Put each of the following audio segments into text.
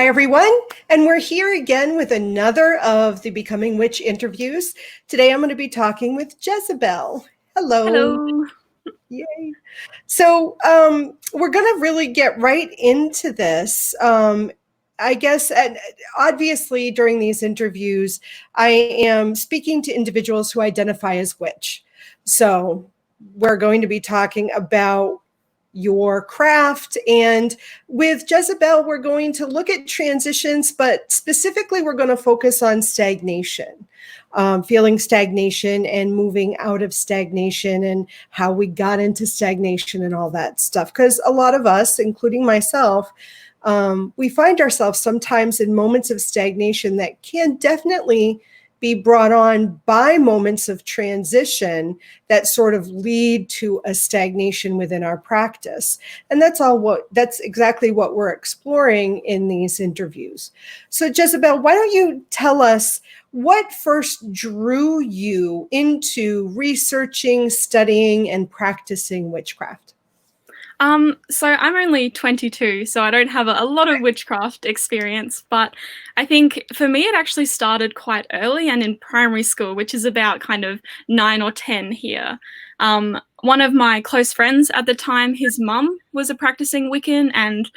Hi, everyone. And we're here again with another of the Becoming Witch interviews. Today, I'm going to be talking with Jezebel. Hello. Hello. Yay. So we're going to really get right into this. I guess, and obviously, during these interviews, I am speaking to individuals who identify as witch. So we're going to be talking about your craft. And with Jezebel, we're going to look at transitions, but specifically, we're going to focus on stagnation, feeling stagnation and moving out of stagnation and how we got into stagnation and all that stuff. Because a lot of us, including myself, we find ourselves sometimes in moments of stagnation that can definitely be brought on by moments of transition that sort of lead to a stagnation within our practice. And that's exactly what we're exploring in these interviews. So Jezebel, why don't you tell us what first drew you into researching, studying, and practicing witchcraft? So I'm only 22, so I don't have a lot of witchcraft experience, but I think for me it actually started quite early and in primary school, which is about kind of 9 or 10 here. One of my close friends at the time, his mum was a practicing Wiccan, and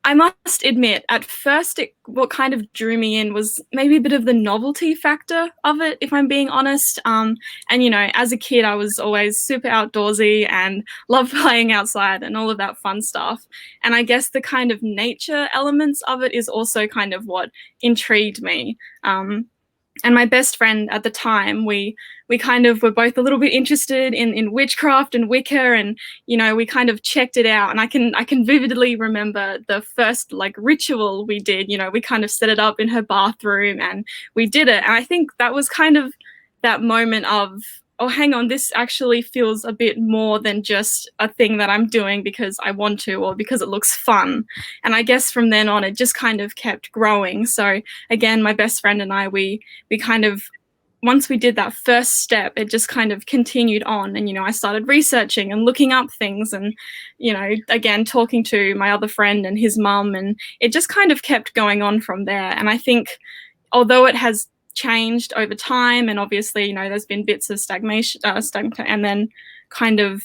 I must admit, at first, what kind of drew me in was maybe a bit of the novelty factor of it, if I'm being honest. And, you know, as a kid, I was always super outdoorsy and loved playing outside and all of that fun stuff. And I guess the kind of nature elements of it is also kind of what intrigued me. And my best friend at the time, we kind of were both a little bit interested in witchcraft and Wicca, and you know, we kind of checked it out. And I can vividly remember the first like ritual we did. You know, we kind of set it up in her bathroom and we did it. And I think that was kind of that moment of, oh, hang on, this actually feels a bit more than just a thing that I'm doing because I want to or because it looks fun. And I guess from then on, it just kind of kept growing. So again, my best friend and I, we kind of, once we did that first step, it just kind of continued on. And, you know, I started researching and looking up things and, you know, again, talking to my other friend and his mum, and it just kind of kept going on from there. And I think although it has changed over time, and obviously, you know, there's been bits of stagnation, and then kind of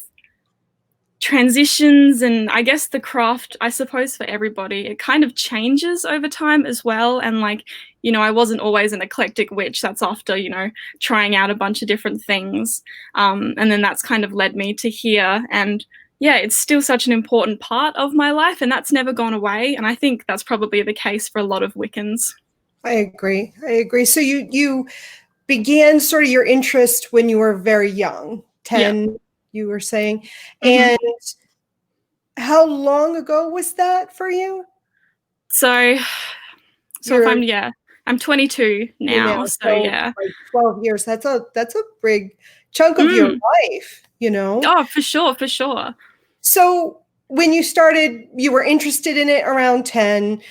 transitions, and I guess the craft, I suppose for everybody, it kind of changes over time as well. And like, you know, I wasn't always an eclectic witch. That's after, you know, trying out a bunch of different things. And then that's kind of led me to here. And yeah, it's still such an important part of my life, and that's never gone away. And I think that's probably the case for a lot of Wiccans. I agree. So you began sort of your interest when you were very young, 10, yeah. You were saying. Mm-hmm. And how long ago was that for you? So if I'm 22 now, so yeah. Like 12 years. That's a big chunk of your life, you know? Oh, for sure. So when you started, you were interested in it around 10.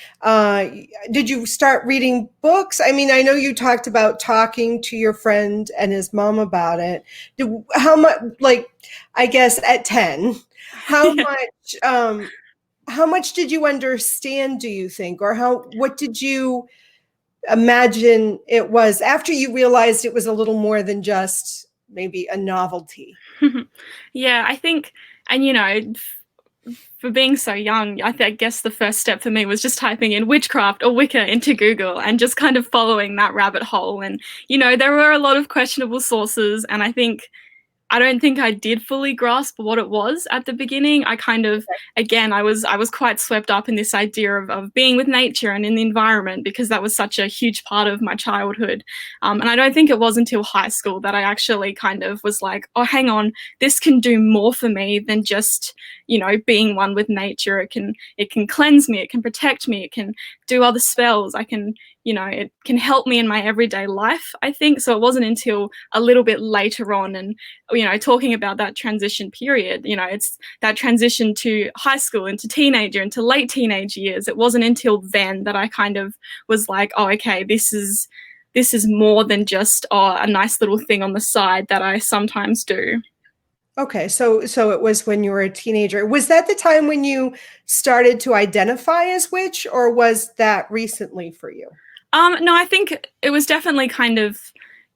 Did you start reading books? I mean, I know you talked about talking to your friend and his mom about it. How much, like, I guess at 10, how much did you understand, do you think? Or what did you imagine it was after you realized it was a little more than just maybe a novelty? Yeah, I think, and you know, for being so young, I guess the first step for me was just typing in witchcraft or Wicca into Google and just kind of following that rabbit hole. And, you know, there were a lot of questionable sources, and I don't think I did fully grasp what it was at the beginning. I kind of, again, I was quite swept up in this idea of being with nature and in the environment, because that was such a huge part of my childhood. And I don't think it was until high school that I actually kind of was like, oh, hang on, this can do more for me than just, you know, being one with nature. It can cleanse me, it can protect me, it can do other spells. You know, it can help me in my everyday life, I think. So it wasn't until a little bit later on, and, you know, talking about that transition period, you know, it's that transition to high school, into teenager, into late teenage years. It wasn't until then that I kind of was like, oh, okay, this is more than just a nice little thing on the side that I sometimes do. Okay, so it was when you were a teenager. Was that the time when you started to identify as witch, or was that recently for you? No, I think it was definitely kind of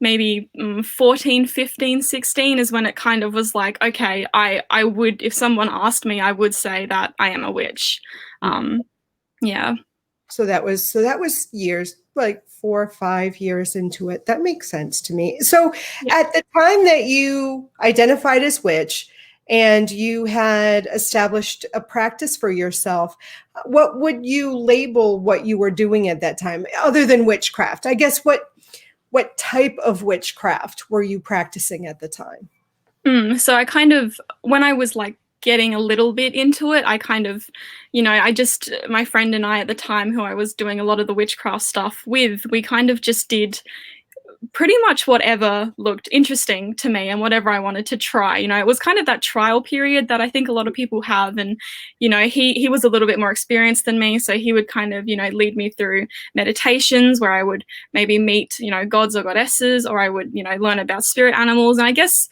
maybe 14, 15, 16 is when it kind of was like, okay, I would, if someone asked me, I would say that I am a witch. Um, yeah. So that was years, like 4 or 5 years into it. That makes sense to me. So Yeah. at the time that you identified as witch and you had established a practice for yourself, what would you label what you were doing at that time, other than witchcraft? I guess what type of witchcraft were you practicing at the time? So I kind of, when I was like getting a little bit into it, I kind of, my friend and I at the time, who I was doing a lot of the witchcraft stuff with, we kind of just did pretty much whatever looked interesting to me and whatever I wanted to try. It was kind of that trial period that I think a lot of people have. And, he was a little bit more experienced than me. So he would kind of, lead me through meditations where I would maybe meet, gods or goddesses, or I would, learn about spirit animals. And I guess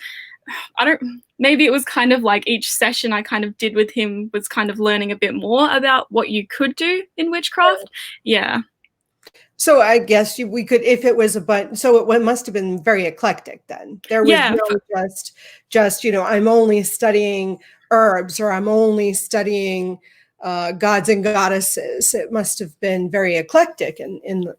maybe it was kind of like each session I kind of did with him was kind of learning a bit more about what you could do in witchcraft. Yeah. So I guess we could, if it was a but, so it must have been very eclectic then. There was Yeah. no just, I'm only studying herbs or I'm only studying gods and goddesses. It must have been very eclectic in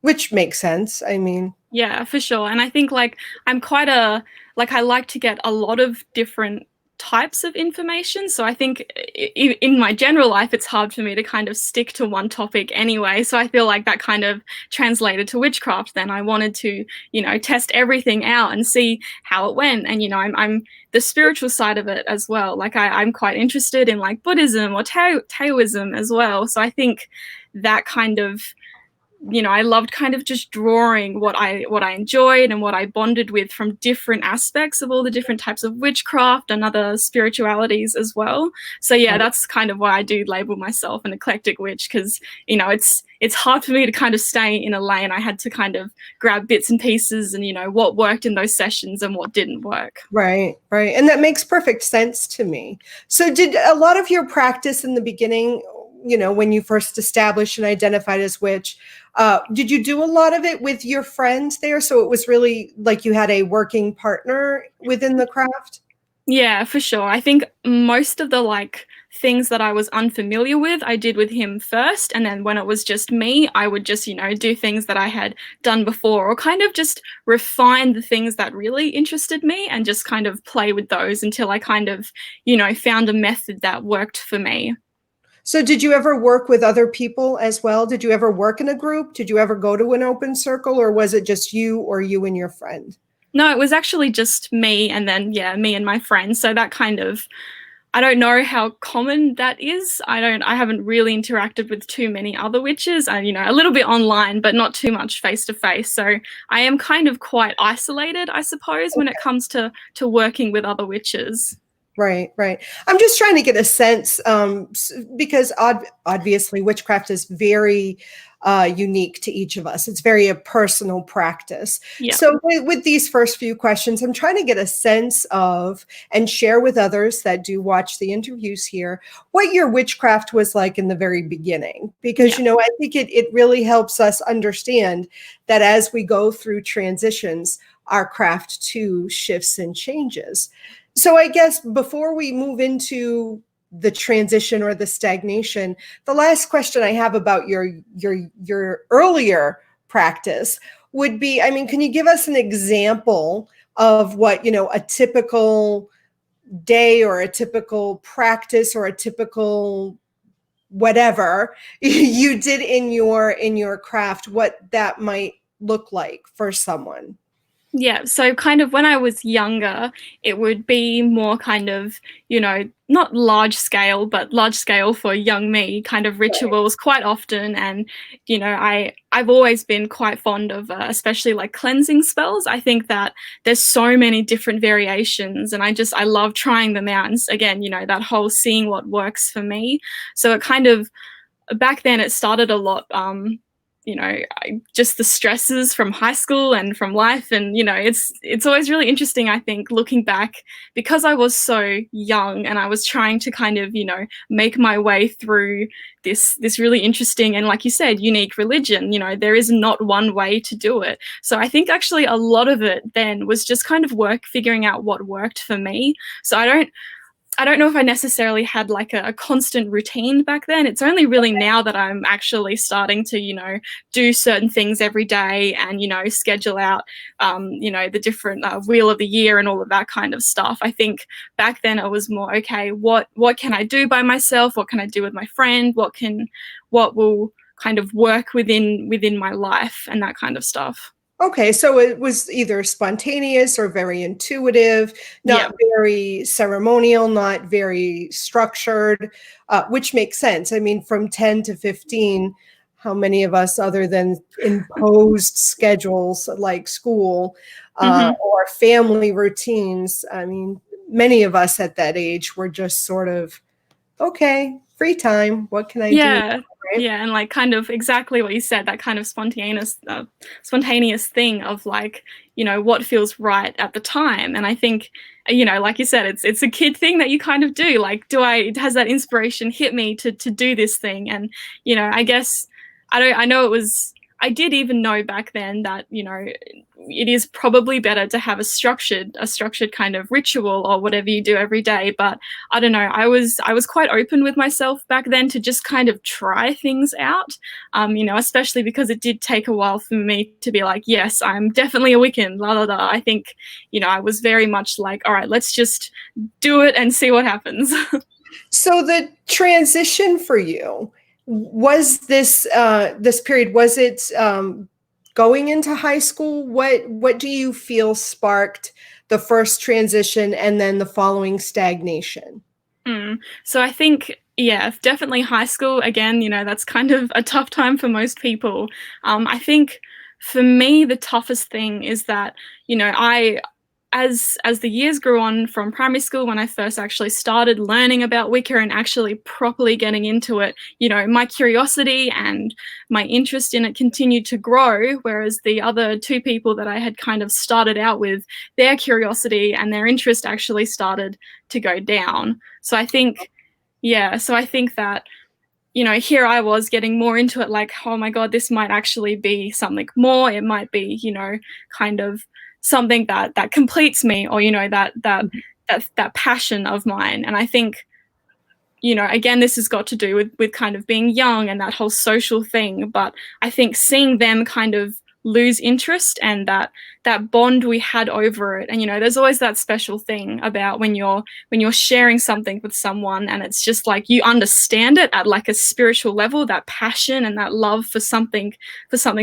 which makes sense. I mean, Yeah, for sure. And I think like I'm quite a like I like to get a lot of different types of information. So I think in my general life it's hard for me to kind of stick to one topic anyway. So I feel like that kind of translated to witchcraft then. I wanted to, test everything out and see how it went. And I'm the spiritual side of it as well. Like I'm quite interested in like Buddhism or Taoism as well. So I think that kind of I loved kind of just drawing what I enjoyed and what I bonded with from different aspects of all the different types of witchcraft and other spiritualities as well. So yeah, that's kind of why I do label myself an eclectic witch, because it's hard for me to kind of stay in a lane. I had to kind of grab bits and pieces and what worked in those sessions and what didn't work. right, right. And that makes perfect sense to me. So did a lot of your practice in the beginning, when you first established and identified as witch, did you do a lot of it with your friends there? So it was really like you had a working partner within the craft? Yeah, for sure. I think most of the like things that I was unfamiliar with, I did with him first. And then when it was just me, I would just, do things that I had done before or kind of just refine the things that really interested me and just kind of play with those until I kind of, found a method that worked for me. So did you ever work with other people as well? Did you ever work in a group? Did you ever go to an open circle, or was it just you or you and your friend? No, it was actually just me and then, yeah, me and my friends. So that kind of, I don't know how common that is. I haven't really interacted with too many other witches. A little bit online, but not too much face to face. So I am kind of quite isolated, I suppose, when it comes to working with other witches. Right, right. I'm just trying to get a sense, because obviously witchcraft is very unique to each of us. It's very a personal practice. Yeah. So with these first few questions, I'm trying to get a sense of and share with others that do watch the interviews here what your witchcraft was like in the very beginning. Because, Yeah. I think it really helps us understand that as we go through transitions, our craft too shifts and changes. So I guess before we move into the transition or the stagnation, the last question I have about your earlier practice would be, I mean, can you give us an example of what, a typical day or a typical practice or a typical whatever you did in your craft, what that might look like for someone? Yeah, so kind of when I was younger, it would be more kind of, not large scale, but large scale for young me kind of rituals quite often. And, I've always been quite fond of, especially like cleansing spells. I think that there's so many different variations and I love trying them out. And again, that whole seeing what works for me. So it kind of, back then it started a lot, just the stresses from high school and from life. And, it's always really interesting, I think, looking back, because I was so young and I was trying to kind of, make my way through this really interesting and, like you said, unique religion. There is not one way to do it. So I think actually a lot of it then was just kind of figuring out what worked for me. So I don't know if I necessarily had like a constant routine back then. It's only really now that I'm actually starting to, do certain things every day and, schedule out, the different wheel of the year and all of that kind of stuff. I think back then it was more, okay, what can I do by myself? What can I do with my friend? What will kind of work within my life and that kind of stuff. Okay, so it was either spontaneous or very intuitive, not very ceremonial, not very structured, which makes sense. I mean, from 10 to 15, how many of us, other than imposed schedules like school or family routines, I mean, many of us at that age were just sort of, okay, free time, what can I do? Right? Yeah, and like kind of exactly what you said, that kind of spontaneous thing of like, what feels right at the time. And I think, like you said, it's a kid thing that you kind of do. Like, has that inspiration hit me to do this thing? And, I guess I did even know back then that, it is probably better to have a structured kind of ritual or whatever you do every day. But I don't know, I was quite open with myself back then to just kind of try things out, especially because it did take a while for me to be like, yes, I'm definitely a Wiccan, la la la. I think, I was very much like, all right, let's just do it and see what happens. So the transition for you, was this period, was it going into high school? What do you feel sparked the first transition and then the following stagnation? So I think, yeah, definitely high school. Again, that's kind of a tough time for most people. I think for me, the toughest thing is that, as the years grew on from primary school, when I first actually started learning about Wicca and actually properly getting into it, my curiosity and my interest in it continued to grow, whereas the other two people that I had kind of started out with, their curiosity and their interest actually started to go down. So I think, that, here I was getting more into it, like, oh my God, this might actually be something more. It might be, kind of something that completes me, or that passion of mine. And I think, again, this has got to do with kind of being young and that whole social thing. But I think seeing them kind of lose interest and that bond we had over it, and there's always that special thing about when you're sharing something with someone and it's just like you understand it at like a spiritual level, that passion and that love for something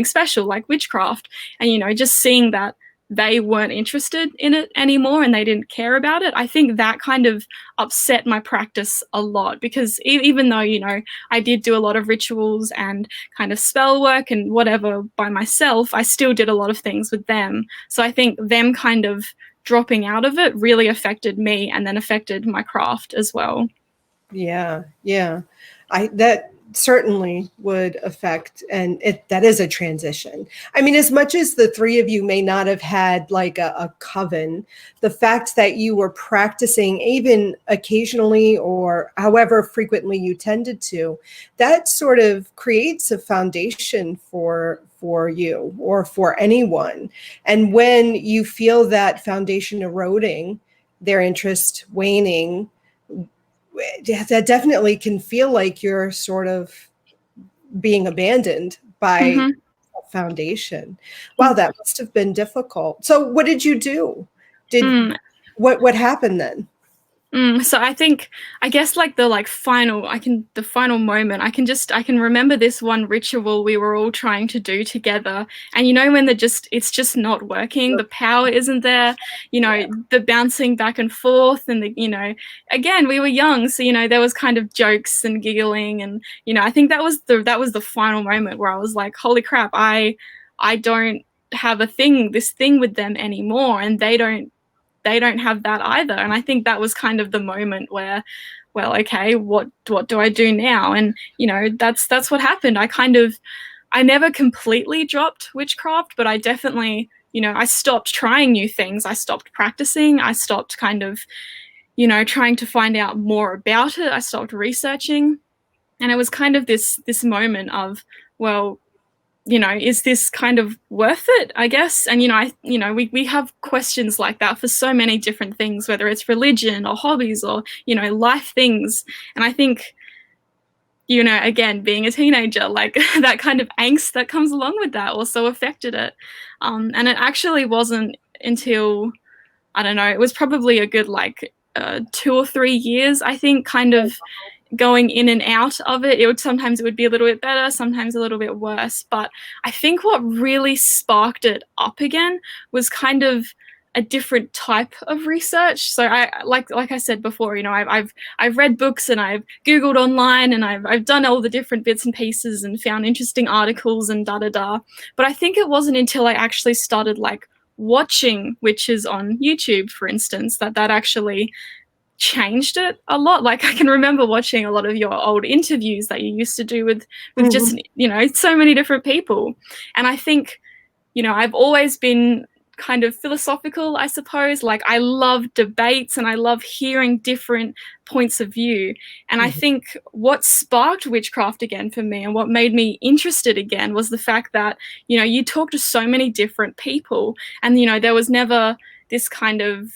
special like witchcraft, and just seeing that they weren't interested in it anymore and they didn't care about it. I think that kind of upset my practice a lot, because even though, I did do a lot of rituals and kind of spell work and whatever by myself, I still did a lot of things with them. So I think them kind of dropping out of it really affected me and then affected my craft as well. Yeah. That certainly would affect, and that is a transition. I mean, as much as the three of you may not have had like a coven, the fact that you were practicing even occasionally or however frequently you tended to, that sort of creates a foundation for you or for anyone. And when you feel that foundation eroding, their interest waning, that definitely can feel like you're sort of being abandoned by a foundation. Wow, that must have been difficult. So what did you do? What happened then? So I guess like the final moment, I can remember this one ritual we were all trying to do together. And when it's just not working, the power isn't there, the bouncing back and forth and again, we were young. So, there was kind of jokes and giggling and, I think that was the final moment where I was like, holy crap, I don't have this thing with them anymore. And they don't have that either. And I think that was kind of the moment where, well, okay, what do I do now? And that's what happened. I never completely dropped witchcraft, but I definitely, I stopped trying new things. I stopped practicing. I stopped kind of, trying to find out more about it. I stopped researching. And it was kind of this moment of, well, is this kind of worth it, I guess? And, we have questions like that for so many different things, whether it's religion or hobbies or, life things. And I think, again, being a teenager, like that kind of angst that comes along with that also affected it. And it actually wasn't until, I don't know, it was probably a good 2 or 3 years, I think, kind of going in and out of it. Sometimes it would be a little bit better, sometimes a little bit worse. But I think what really sparked it up again was kind of a different type of research. So I like I said before, I've read books and I've Googled online and I've done all the different bits and pieces and found interesting articles and da da da. But I think it wasn't until I actually started watching witches on YouTube, for instance, that actually changed it a lot. Like, I can remember watching a lot of your old interviews that you used to do with just, so many different people. And I think, I've always been kind of philosophical, I suppose. Like, I love debates and I love hearing different points of view. And I think what sparked witchcraft again for me and what made me interested again was the fact that, you talk to so many different people and, there was never this kind of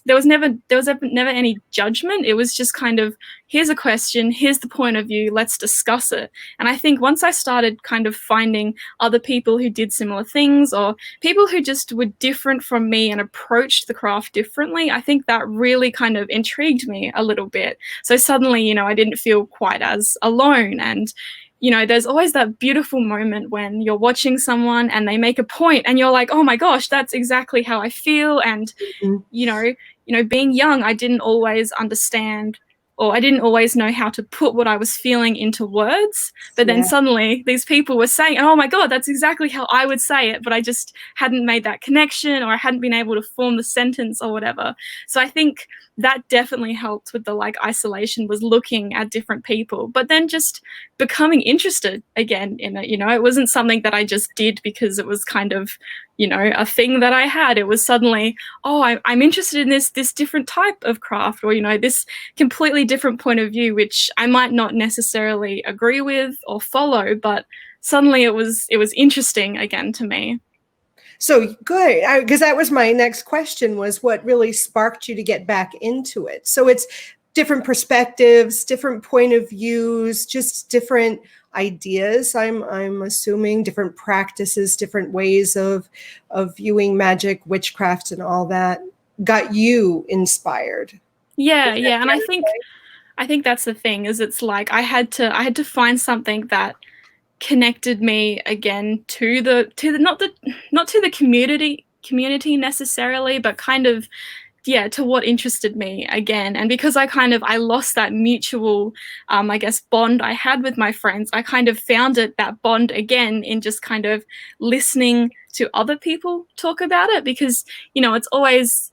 there was never any judgment. It was just kind of, here's a question, here's the point of view, let's discuss it. And I think once I started kind of finding other people who did similar things or people who just were different from me and approached the craft differently, I think that really kind of intrigued me a little bit. So suddenly, I didn't feel quite as alone. And there's always that beautiful moment when you're watching someone and they make a point and you're like, oh my gosh, that's exactly how I feel. And, being young, I didn't always understand or I didn't always know how to put what I was feeling into words. But then suddenly these people were saying, oh my God, that's exactly how I would say it. But I just hadn't made that connection or I hadn't been able to form the sentence or whatever. So I think that definitely helped with the isolation, was looking at different people, but then just becoming interested again in it. It wasn't something that I just did because it was kind of, a thing that I had. It was suddenly, oh, I'm interested in this different type of craft or, this completely different point of view, which I might not necessarily agree with or follow, but suddenly it was interesting again to me. So good, because that was my next question, was what really sparked you to get back into it? So it's different perspectives, different point of views, just different ideas. I'm assuming different practices, different ways of viewing magic, witchcraft, and all that got you inspired. Yeah, and I think that's the thing, is it's like I had to find something that connected me again to the not to the community necessarily, but kind of to what interested me again. And because I lost that mutual I guess bond I had with my friends, I kind of found that bond again in just kind of listening to other people talk about it, because it's always,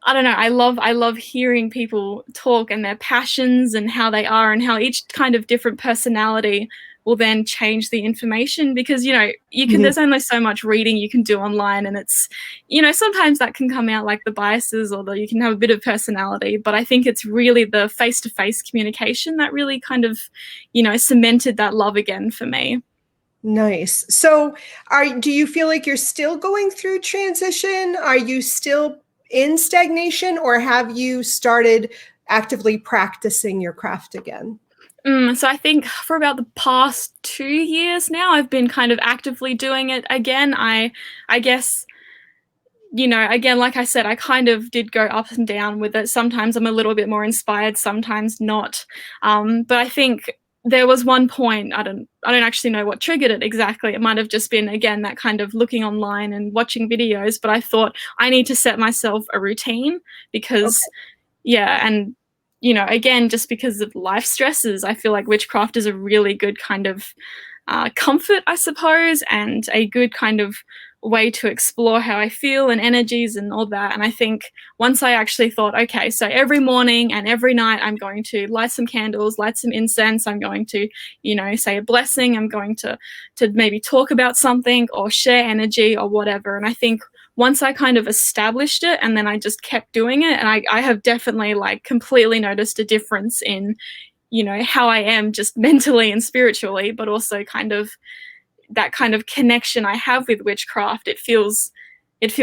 I don't know, I love hearing people talk and their passions and how they are and how each kind of different personality will then change the information, because there's only so much reading you can do online, and it's sometimes that can come out like the biases, or you can have a bit of personality, but I think it's really the face-to-face communication that really kind of cemented that love again for me. Nice. So do you feel like you're still going through transition? Are you still in stagnation, or have you started actively practicing your craft again? So I think for about the past 2 years now, I've been kind of actively doing it again. I guess, again, like I said, I kind of did go up and down with it. Sometimes I'm a little bit more inspired, sometimes not. But I think there was one point, I don't actually know what triggered it exactly. It might have just been, again, that kind of looking online and watching videos, but I thought I need to set myself a routine because, and again, just because of life stresses, I feel like witchcraft is a really good kind of comfort, I suppose, and a good kind of way to explore how I feel and energies and all that. And I think once I actually thought, okay, so every morning and every night I'm going to light some candles, light some incense, I'm going to, say a blessing, I'm going to maybe talk about something or share energy or whatever. And I think once I kind of established it and then I just kept doing it, and I have definitely like completely noticed a difference in, how I am just mentally and spiritually, but also kind of that kind of connection I have with witchcraft. It feels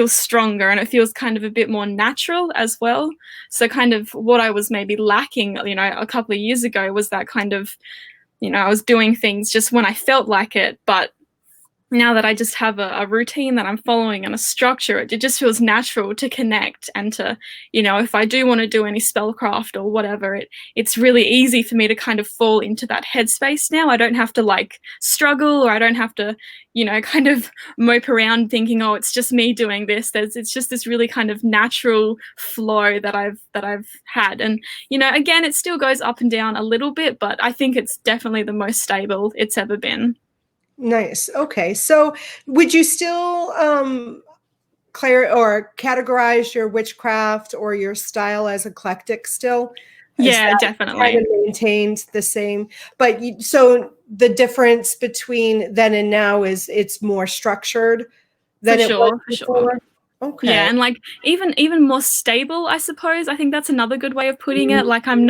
stronger and it feels kind of a bit more natural as well. So kind of what I was maybe lacking, a couple of years ago was that kind of, I was doing things just when I felt like it, but now that I just have a routine that I'm following and a structure, it just feels natural to connect and to, if I do want to do any spellcraft or whatever, it's really easy for me to kind of fall into that headspace now. I don't have to like struggle, or I don't have to, kind of mope around thinking, oh, it's just me doing this. It's just this really kind of natural flow that I've had. And, again, it still goes up and down a little bit, but I think it's definitely the most stable it's ever been. Nice. Okay. So would you still categorize your witchcraft or your style as eclectic still? Yeah, That definitely. kind of maintained the same? But so the difference between then and now is it's more structured than it was For sure. before? Okay. Yeah, and like even more stable, I suppose. I think that's another good way of putting it. Like I'm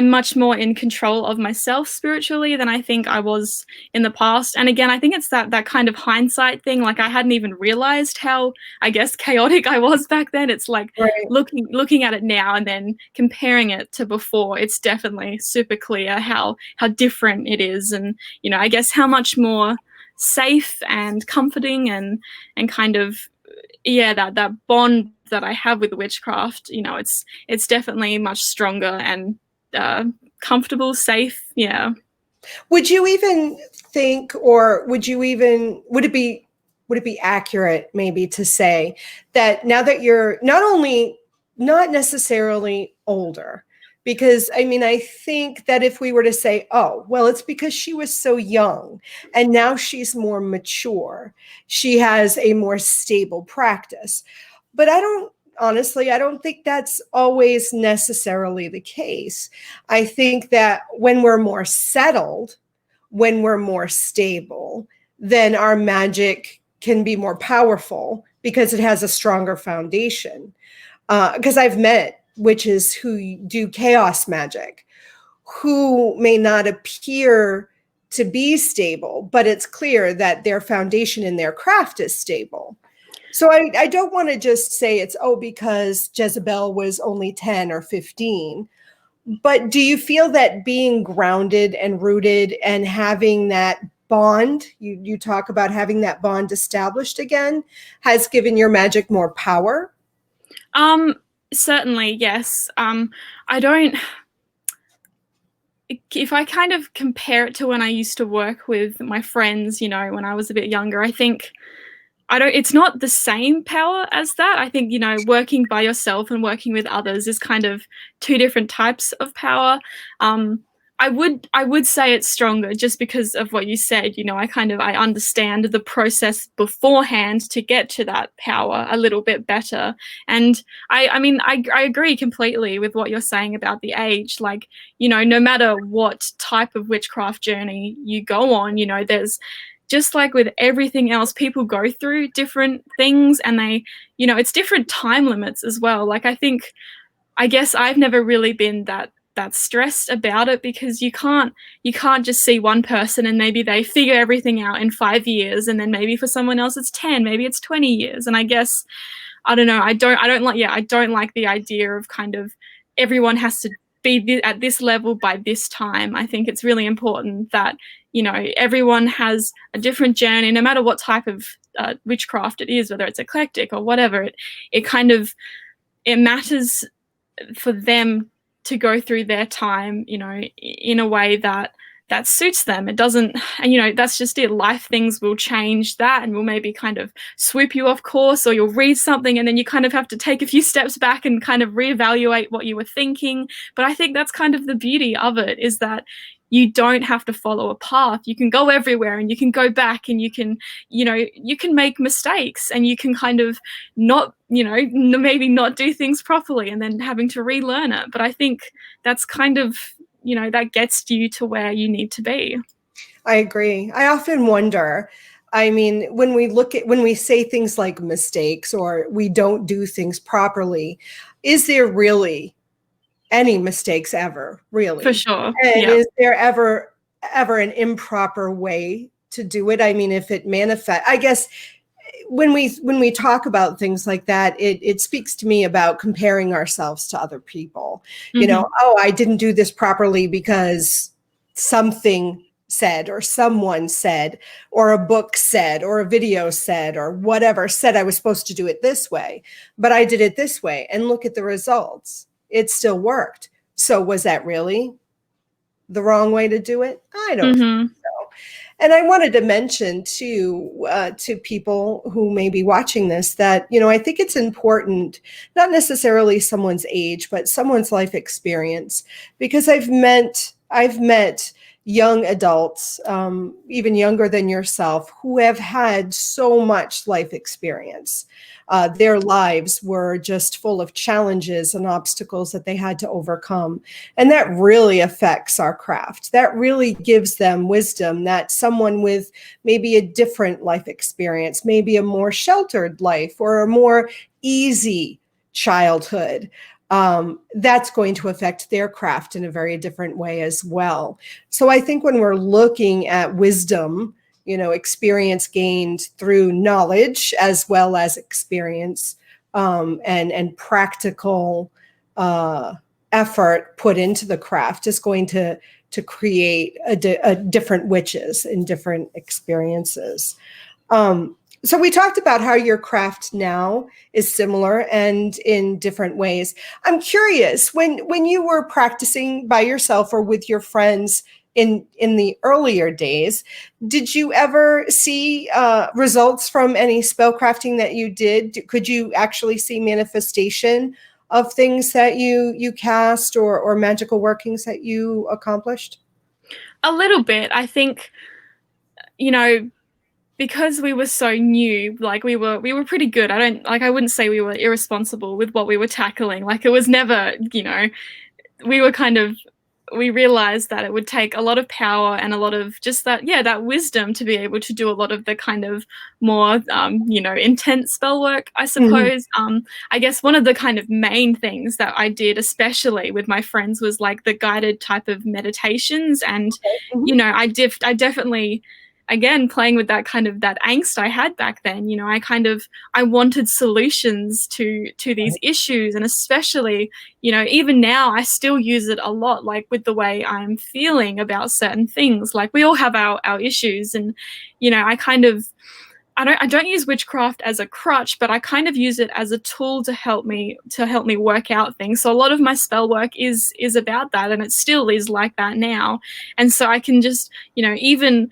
much more in control of myself spiritually than I think I was in the past. And again, I think it's that kind of hindsight thing. Like I hadn't even realized how, I guess, chaotic I was back then. It's like Right. looking at it now and then comparing it to before, it's definitely super clear how different it is. And, I guess how much more safe and comforting and kind of, yeah, that bond that I have with witchcraft, it's definitely much stronger and comfortable, safe. Yeah. Would you even think, or would it be accurate maybe to say that now that you're not necessarily older, because I mean, I think that if we were to say, oh, well, it's because she was so young and now she's more mature, she has a more stable practice. But honestly, I don't think that's always necessarily the case. I think that when we're more settled, when we're more stable, then our magic can be more powerful because it has a stronger foundation. Because I've met witches who do chaos magic, who may not appear to be stable, but it's clear that their foundation in their craft is stable. So I don't want to just say it's, oh, because Jezebel was only 10 or 15. But do you feel that being grounded and rooted and having that bond, you talk about having that bond established again, has given your magic more power? Certainly, yes. I don't, if I kind of compare it to when I used to work with my friends, when I was a bit younger, I think it's not the same power as that. I think, working by yourself and working with others is kind of two different types of power. I would say it's stronger just because of what you said. I understand the process beforehand to get to that power a little bit better. And I mean, I agree completely with what you're saying about the age. Like, no matter what type of witchcraft journey you go on, there's, just like with everything else, people go through different things, and they, it's different time limits as well. Like I guess I've never really been that stressed about it, because you can't just see one person and maybe they figure everything out in 5 years, and then maybe for someone else it's 10, maybe it's 20 years. And I guess, I don't know, I don't like the idea of kind of everyone has to be at this level by this time. I think it's really important that, everyone has a different journey, no matter what type of witchcraft it is, whether it's eclectic or whatever. It matters for them to go through their time, in a way that suits them. It doesn't, and that's just it. Life things will change that and will maybe kind of swoop you off course, or you'll read something and then you kind of have to take a few steps back and kind of reevaluate what you were thinking. But I think that's kind of the beauty of it, is that, you don't have to follow a path. You can go everywhere and you can go back and you can, you can make mistakes and you can kind of not, maybe not do things properly and then having to relearn it. But I think that's kind of, that gets you to where you need to be. I agree. I often wonder, I mean, when we say things like mistakes or we don't do things properly, is there really any mistakes ever, really? For sure. And Yeah. is there ever an improper way to do it? I mean, if it manifests, I guess when we talk about things like that, it speaks to me about comparing ourselves to other people. Mm-hmm. Oh, I didn't do this properly because something said or someone said or a book said or a video said or whatever said I was supposed to do it this way, but I did it this way and look at the results. It still worked. So was that really the wrong way to do it? I don't Mm-hmm. think so. And I wanted to mention to people who may be watching this that, I think it's important, not necessarily someone's age, but someone's life experience, because I've met young adults, even younger than yourself, who have had so much life experience. Their lives were just full of challenges and obstacles that they had to overcome. And that really affects our craft. That really gives them wisdom that someone with maybe a different life experience, maybe a more sheltered life or a more easy childhood, that's going to affect their craft in a very different way as well. So I think when we're looking at wisdom, experience gained through knowledge as well as experience, and practical effort put into the craft is going to create a different witches in different experiences. So we talked about how your craft now is similar and in different ways. I'm curious, when you were practicing by yourself or with your friends in the earlier days, did you ever see results from any spellcrafting that you did? Could you actually see manifestation of things that you cast or magical workings that you accomplished? A little bit. I think, because we were so new, like we were pretty good. I wouldn't say we were irresponsible with what we were tackling. Like it was never, we were kind of, we realized that it would take a lot of power and a lot of just that wisdom to be able to do a lot of the kind of more, intense spell work, I suppose. Mm-hmm. I guess one of the kind of main things that I did, especially with my friends, was like the guided type of meditations. And, Mm-hmm. I definitely, again, playing with that kind of that angst I had back then, I wanted solutions to these issues. And especially, even now I still use it a lot, like with the way I'm feeling about certain things. Like we all have our issues. And, I don't use witchcraft as a crutch, but I kind of use it as a tool to help me work out things. So a lot of my spell work is about that, and it still is like that now. And so I can just, even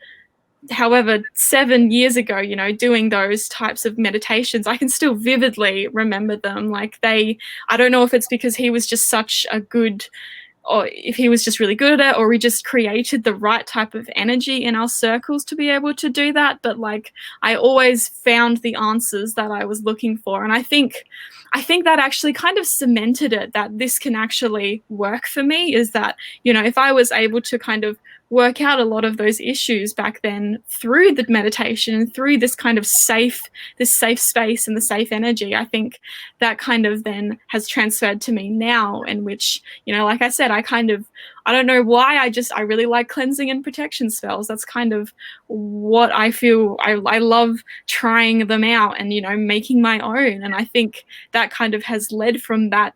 however 7 years ago, doing those types of meditations, I can still vividly remember them. Like I don't know if it's because he was just such a good, or if he was just really good at it, or we just created the right type of energy in our circles to be able to do that. But like I always found the answers that I was looking for. And I think that actually kind of cemented it, that this can actually work for me, is that, if I was able to kind of work out a lot of those issues back then through the meditation and through this kind of safe space and the safe energy, I think that kind of then has transferred to me now, in which, like I said, I don't know why, I really like cleansing and protection spells. That's kind of what I feel. I love trying them out and, making my own. And I think that kind of has led from that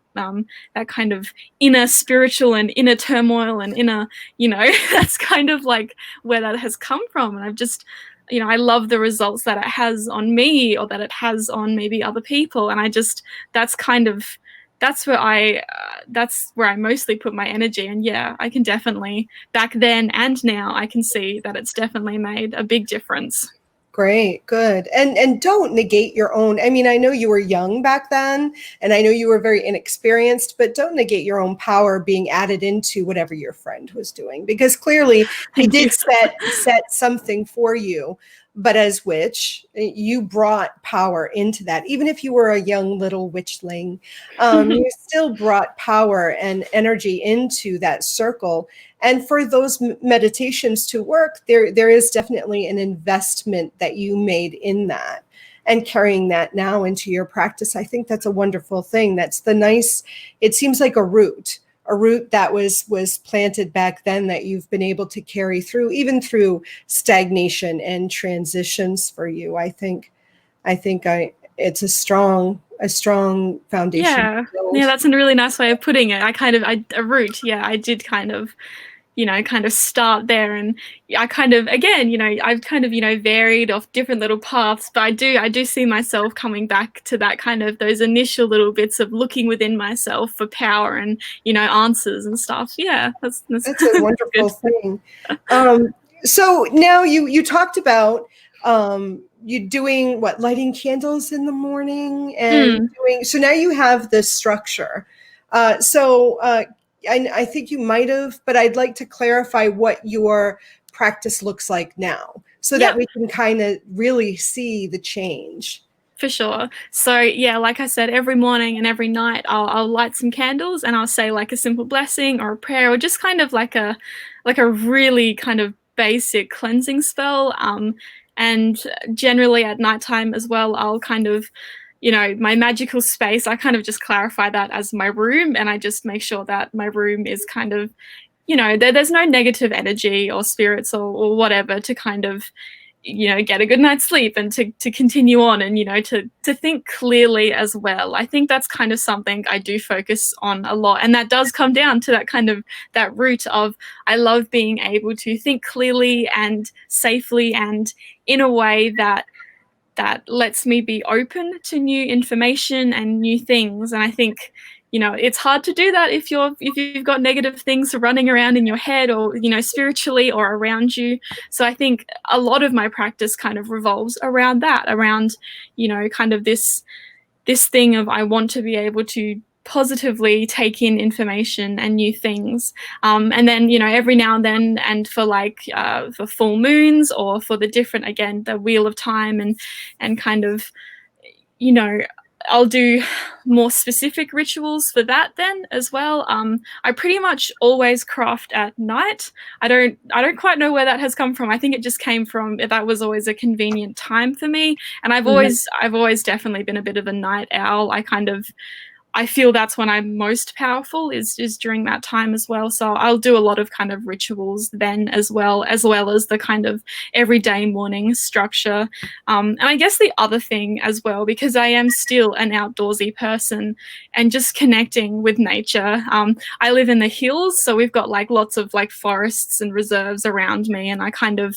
kind of inner spiritual and inner turmoil and inner, that's kind of like where that has come from. And I've just, I love the results that it has on me, or that it has on maybe other people. And that's kind of, that's where I mostly put my energy. And yeah, I can definitely, back then and now, I can see that it's definitely made a big difference. Great, good. And don't negate your own. I mean, I know you were young back then, and I know you were very inexperienced, but don't negate your own power being added into whatever your friend was doing, because clearly he Thank you. did set something for you. But as witch, you brought power into that. Even if you were a young little witchling, you still brought power and energy into that circle. And for those meditations to work, there is definitely an investment that you made in that. And carrying that now into your practice, I think that's a wonderful thing. That's the nice, it seems like a root that was planted back then that you've been able to carry through, even through stagnation and transitions for you. I think it's a strong foundation to Yeah. Yeah, build. that's a really nice way of putting it. A root. Yeah, I did kind of, kind of start there, and I kind of, again, I've kind of, varied off different little paths, but I do see myself coming back to that kind of those initial little bits of looking within myself for power and, answers and stuff. Yeah, that's That's a wonderful good. thing. So now you talked about you doing what, lighting candles in the morning and Mm. doing, so now you have this structure. I think you might have, but I'd like to clarify what your practice looks like now so that Yep. we can kind of really see the change. For sure. So yeah, like I said, every morning and every night I'll light some candles and I'll say like a simple blessing or a prayer or just kind of like a really kind of basic cleansing spell. And generally at nighttime as well, I'll kind of, my magical space, I kind of just clarify that as my room, and I just make sure that my room is kind of, there's no negative energy or spirits or whatever to kind of, get a good night's sleep and to continue on, and, to think clearly as well. I think that's kind of something I do focus on a lot. And that does come down to that kind of that root of, I love being able to think clearly and safely and in a way that lets me be open to new information and new things. And I think, it's hard to do that if you've got negative things running around in your head or, spiritually or around you. So I think a lot of my practice kind of revolves around that, around, kind of this thing of, I want to be able to positively take in information and new things, and then, every now and then, and for for full moons or for the different, again, the wheel of time, and kind of, you know I'll do more specific rituals for that then as well. I pretty much always craft at night. I don't quite know where that has come from. I think it just came from, that was always a convenient time for me, and I've always definitely been a bit of a night owl. I feel that's when I'm most powerful, is during that time as well. So I'll do a lot of kind of rituals then as well as the kind of everyday morning structure. And I guess the other thing as well, because I am still an outdoorsy person and just connecting with nature. I live in the hills, so we've got like lots of like forests and reserves around me, and I kind of,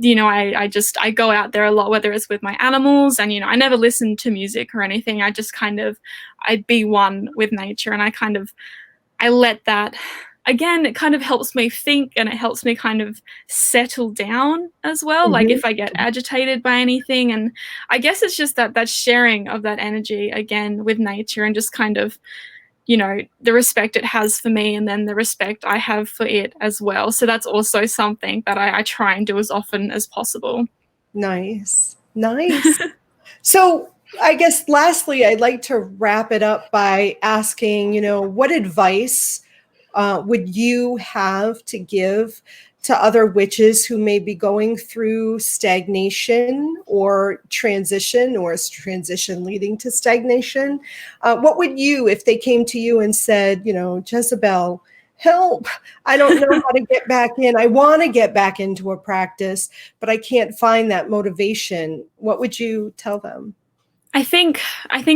I go out there a lot, whether it's with my animals, and, I never listen to music or anything. I just kind of, I be one with nature, and I let that, again, it kind of helps me think, and it helps me kind of settle down as well. Like Mhm. if I get agitated by anything, and I guess it's just that sharing of that energy again with nature, and just kind of, the respect it has for me, and then the respect I have for it as well. So that's also something that I try and do as often as possible. Nice. Nice. So I guess lastly, I'd like to wrap it up by asking, what advice would you have to give to other witches who may be going through stagnation or transition, or is transition leading to stagnation? What would you, if they came to you and said, Jezebel, help, I don't know how to get back in. I want to get back into a practice, but I can't find that motivation. What would you tell them? I think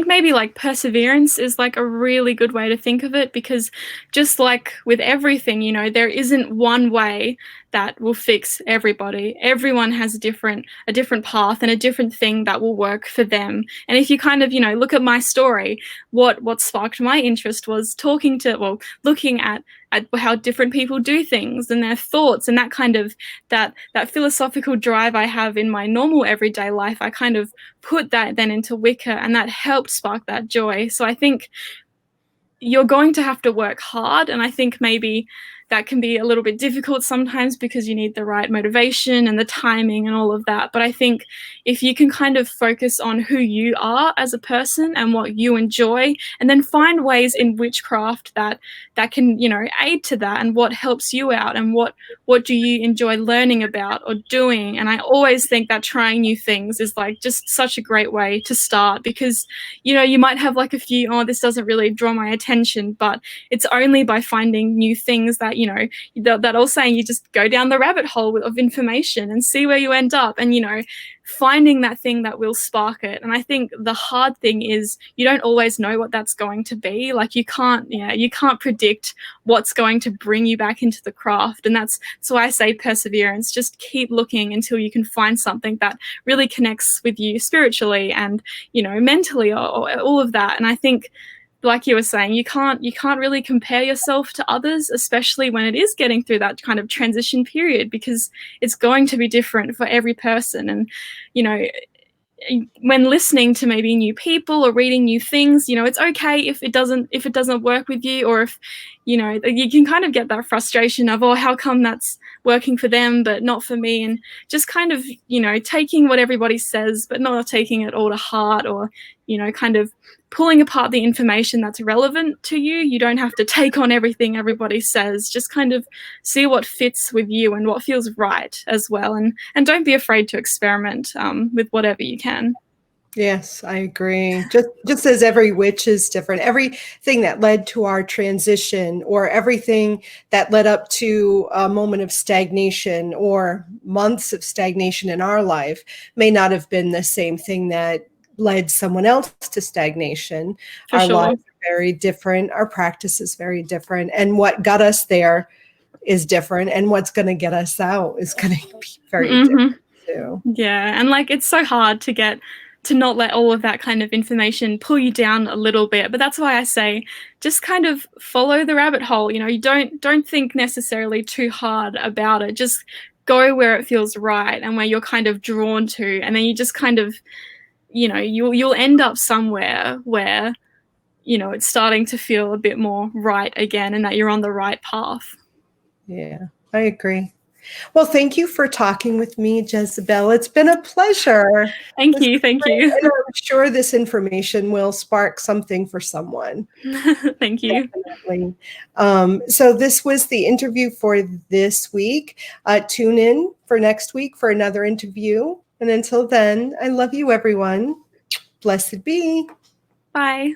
maybe like perseverance is like a really good way to think of it, because just like with everything, there isn't one way that will fix everybody. Everyone has a different path and a different thing that will work for them. And if you kind of, look at my story, what sparked my interest was looking at how different people do things and their thoughts, and that kind of that philosophical drive I have in my normal everyday life. I kind of put that then into Wicca, and that helped spark that joy. So I think you're going to have to work hard, and I think maybe that can be a little bit difficult sometimes because you need the right motivation and the timing and all of that. But I think if you can kind of focus on who you are as a person and what you enjoy, and then find ways in witchcraft that can, aid to that, and what helps you out, and what do you enjoy learning about or doing. And I always think that trying new things is like just such a great way to start, because you might have like a few, oh, this doesn't really draw my attention, but it's only by finding new things that that old saying, you just go down the rabbit hole of information and see where you end up, and finding that thing that will spark it. And I think the hard thing is you don't always know what that's going to be. Like you can't predict what's going to bring you back into the craft. And that's why I say perseverance. Just keep looking until you can find something that really connects with you spiritually and mentally, or all of that. And I think, like you were saying, you can't really compare yourself to others, especially when it is getting through that kind of transition period, because it's going to be different for every person. And when listening to maybe new people or reading new things, it's okay if it doesn't work with you, or if you can kind of get that frustration of, oh, how come that's working for them but not for me, and just kind of taking what everybody says but not taking it all to heart, or kind of pulling apart the information that's relevant to you. You don't have to take on everything everybody says. Just kind of see what fits with you and what feels right as well, and don't be afraid to experiment with whatever you can. Yes, I agree. Just as every witch is different, everything that led to our transition, or everything that led up to a moment of stagnation or months of stagnation in our life may not have been the same thing that led someone else to stagnation. For our sure. lives are very different. Our practice is very different. And what got us there is different. And what's going to get us out is going to be very different too. Yeah. And like, it's so hard to not let all of that kind of information pull you down a little bit. But that's why I say just kind of follow the rabbit hole. You don't think necessarily too hard about it. Just go where it feels right and where you're kind of drawn to. And then you just kind of, you'll end up somewhere where, it's starting to feel a bit more right again, and that you're on the right path. Yeah, I agree. Well, thank you for talking with me, Jezebel. It's been a pleasure. Thank you. And I'm sure this information will spark something for someone. Thank you. Definitely. So this was the interview for this week. Tune in for next week for another interview. And until then, I love you, everyone. Blessed be. Bye.